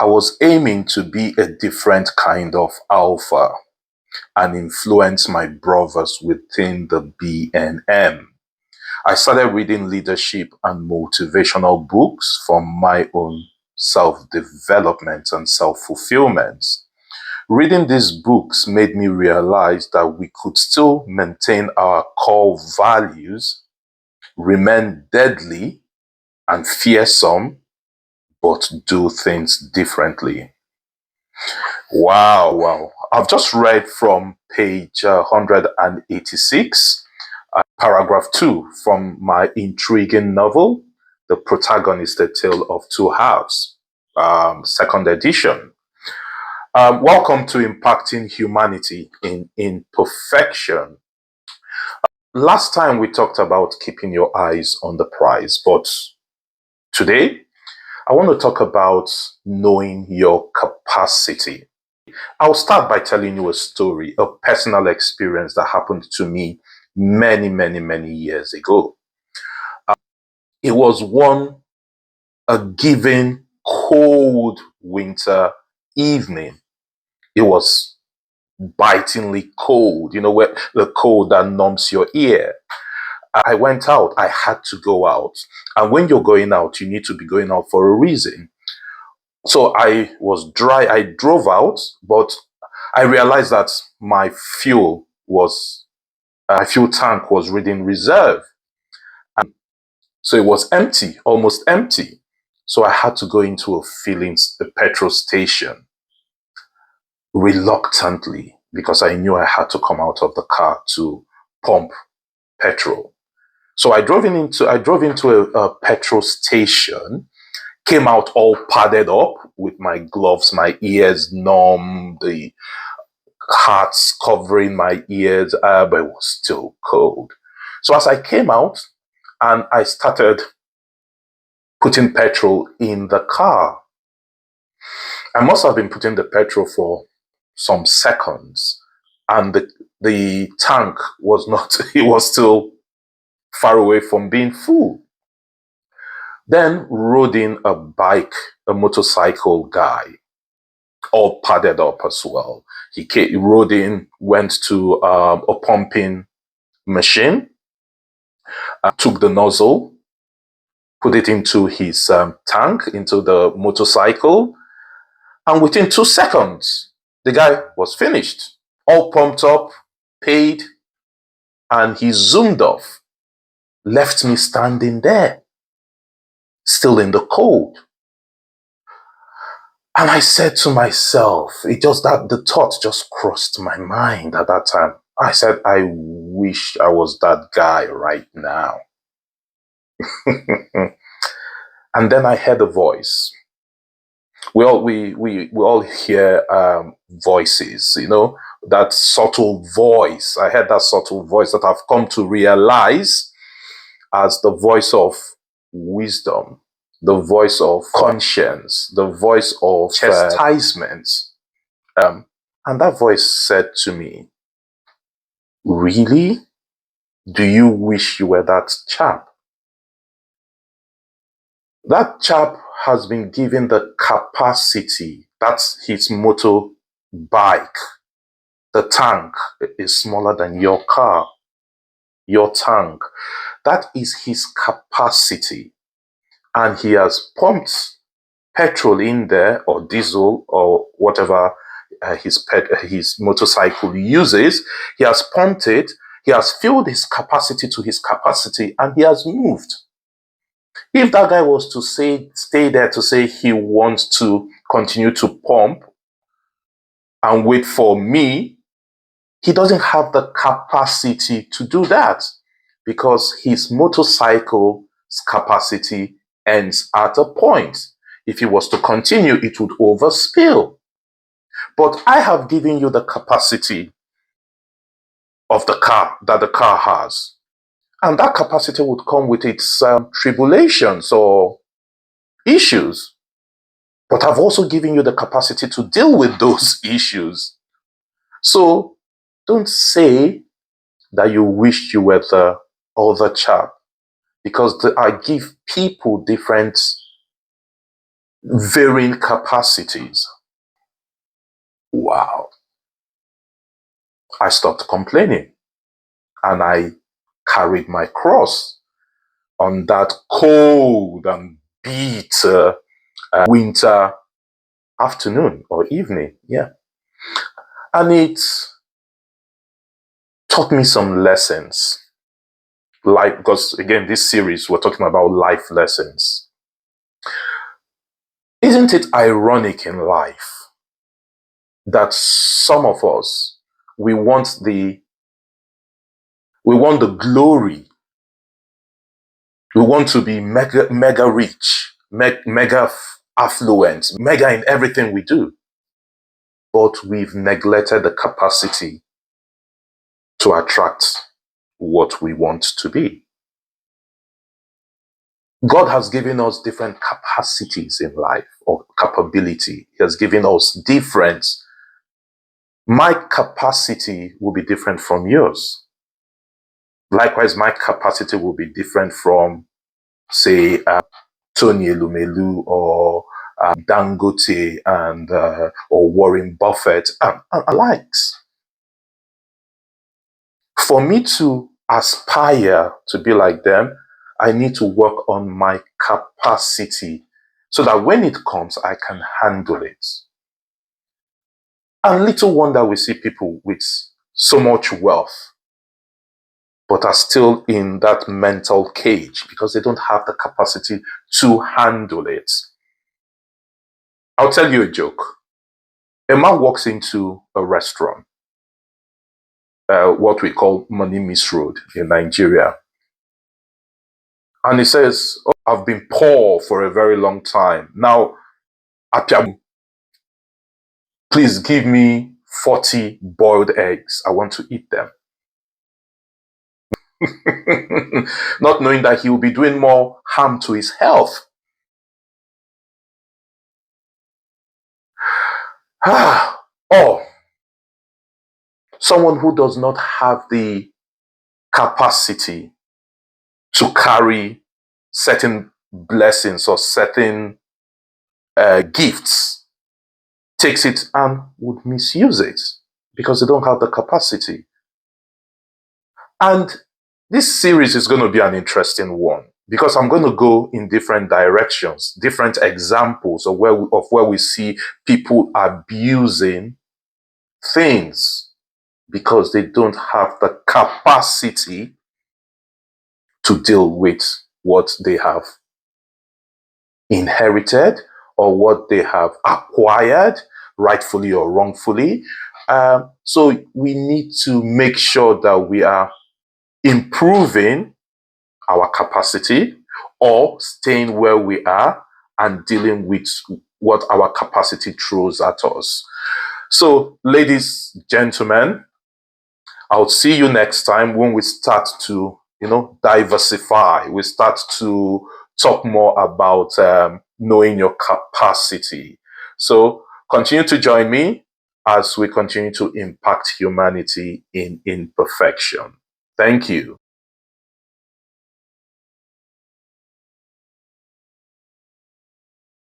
I was aiming to be a different kind of alpha and influence my brothers within the BNM. I started reading leadership and motivational books for my own self-development and self-fulfillment. Reading these books made me realize that we could still maintain our core values, remain deadly and fearsome, but do things differently. Wow. I've just read from page 186, paragraph 2 from my intriguing novel, The Protagonist, A Tale of Two Halves, second edition. Welcome to Impacting Humanity in Imperfection. Last time we talked about keeping your eyes on the prize, but today I want to talk about knowing your capacity. I'll start by telling you a story, a personal experience that happened to me many years ago. It was a given cold winter evening. It was bitingly cold, where the cold that numbs your ear. I went out. I had to go out. And when you're going out, you need to be going out for a reason. So I was dry. I drove out, but I realized that my fuel tank was reading reserve. And so it was empty, almost empty. So I had to go into a petrol station reluctantly because I knew I had to come out of the car to pump petrol. So I drove into a petrol station, came out all padded up with my gloves, my ears numb, the hats covering my ears, but it was still cold. So as I came out and I started putting petrol in the car, I must have been putting the petrol for some seconds, and the tank was not, it was still far away from being full. Then rode in a motorcycle guy, all padded up as well. He rode in, went to a pumping machine, took the nozzle, put it into his tank, into the motorcycle, and within 2 seconds, the guy was finished, all pumped up, paid, and he zoomed off, left me standing there, still in the cold. And I said to myself, the thought just crossed my mind at that time. I said, I wish I was that guy right now. And then I heard a voice. We all hear voices, that subtle voice. I heard that subtle voice that I've come to realize as the voice of wisdom, the voice of conscience, the voice of chastisement. And that voice said to me, really? Do you wish you were that chap? That chap has been given the capacity. That's his motorbike. The tank is smaller than your car, your tank. That is his capacity. And he has pumped petrol in there, or diesel, or whatever his motorcycle uses. He has pumped it. He has filled his capacity to his capacity, and he has moved. If that guy was to stay there to say he wants to continue to pump and wait for me, he doesn't have the capacity to do that because his motorcycle's capacity ends at a point. If he was to continue, it would overspill. But I have given you the capacity of the car that the car has. And that capacity would come with its tribulations or issues. But I've also given you the capacity to deal with those issues. So don't say that you wish you were the other chap, because I give people different varying capacities. Wow. I stopped complaining and I carried my cross on that cold and bitter winter afternoon or evening. Yeah. And it taught me some lessons. Like, because again, this series, we're talking about life lessons. Isn't it ironic in life that some of us, we want the glory. We want to be mega rich, mega affluent, mega in everything we do. But we've neglected the capacity to attract what we want to be. God has given us different capacities in life or capability. He has given us different. My capacity will be different from yours. Likewise, my capacity will be different from, say, Tony Elumelu or Dangote and or Warren Buffett and likes. For me to aspire to be like them, I need to work on my capacity so that when it comes, I can handle it. And little wonder we see people with so much wealth, but are still in that mental cage because they don't have the capacity to handle it. I'll tell you a joke. A man walks into a restaurant, what we call Money Miss Road in Nigeria. And he says, "Oh, I've been poor for a very long time. Now, please give me 40 boiled eggs. I want to eat them." Not knowing that he will be doing more harm to his health. Or someone who does not have the capacity to carry certain blessings or certain gifts takes it and would misuse it because they don't have the capacity. And this series is going to be an interesting one because I'm going to go in different directions, different examples of where we see people abusing things because they don't have the capacity to deal with what they have inherited or what they have acquired, rightfully or wrongfully. So we need to make sure that we are improving our capacity or staying where we are and dealing with what our capacity throws at us. So, ladies, gentlemen, I'll see you next time when we start to, diversify. We start to talk more about knowing your capacity. So continue to join me as we continue to impact humanity in imperfection. Thank you.